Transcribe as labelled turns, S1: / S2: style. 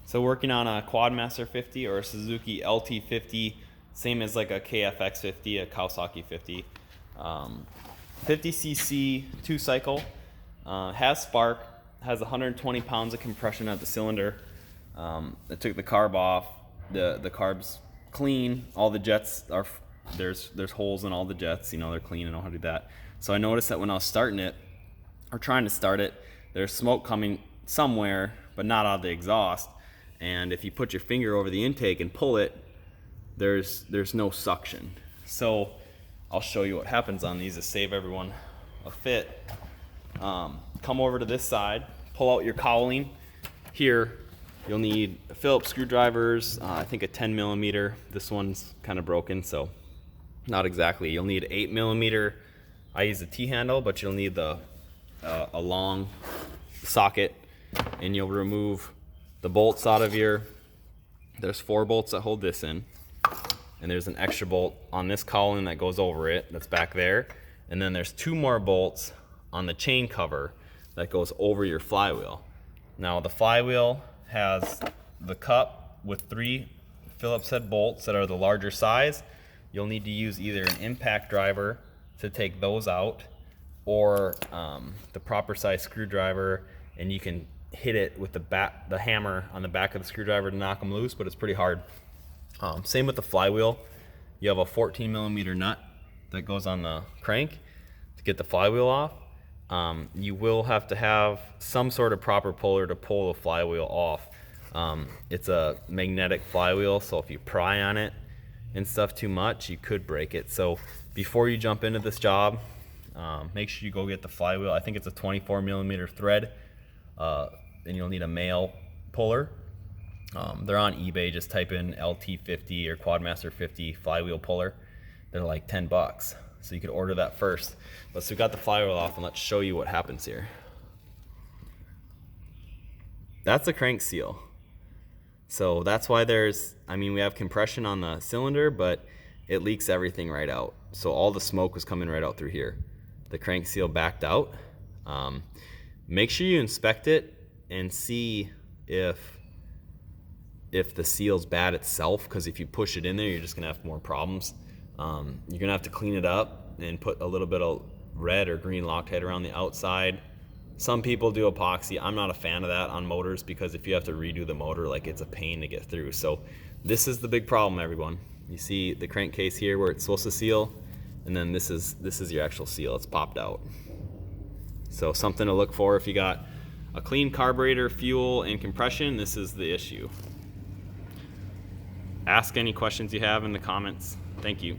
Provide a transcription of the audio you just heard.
S1: So working on a Quadmaster 50 or a Suzuki LT50, same as like a KFX 50, a Kawasaki 50. 50cc 2-cycle, has spark, has 120 pounds of compression at the cylinder. I took the carb off. The carb's clean. All the jets are, there's holes in all the jets, you know, they're clean. I know how to do that. So I noticed that when I was starting it, or trying to start it, there's smoke coming somewhere, but not out of the exhaust. And if you put your finger over the intake and pull it, there's no suction. So I'll show you what happens on these to save everyone a fit. Come over to this side, pull out your cowling. Here, you'll need Phillips screwdrivers, I think a 10 millimeter. This one's kind of broken, so not exactly. You'll need 8 millimeter. I use the T-handle, but you'll need a long socket, and you'll remove the bolts out of there's 4 bolts that hold this in, and there's an extra bolt on this cowling that goes over it, that's back there, and then there's 2 more bolts on the chain cover that goes over your flywheel. Now the flywheel has the cup with 3 Phillips head bolts that are the larger size. You'll need to use either an impact driver to take those out, or the proper size screwdriver, and you can hit it with the hammer on the back of the screwdriver to knock them loose, but it's pretty hard. Same with the flywheel. You have a 14 millimeter nut that goes on the crank to get the flywheel off. You will have to have some sort of proper puller to pull the flywheel off. It's a magnetic flywheel, so if you pry on it and stuff too much, you could break it. So before you jump into this job, make sure you go get the flywheel. I think it's a 24 millimeter thread, and you'll need a male puller. They're on eBay. Just type in LT50 or Quadmaster 50 flywheel puller. They're like 10 bucks. So you could order that first. But so we got the flywheel off, and let's show you what happens here. That's the crank seal. So that's why we have compression on the cylinder, but it leaks everything right out. So all the smoke was coming right out through here. The crank seal backed out. Make sure you inspect it and see if the seal's bad itself, because if you push it in there, you're just gonna have more problems. You're gonna have to clean it up and put a little bit of red or green Loctite around the outside. Some people do epoxy. I'm not a fan of that on motors, because if you have to redo the motor, like, it's a pain to get through. So this is the big problem, everyone. You see the crankcase here where it's supposed to seal, and then this is your actual seal. It's popped out. So something to look for if you got a clean carburetor, fuel, and compression. This is the issue. Ask any questions you have in the comments. Thank you.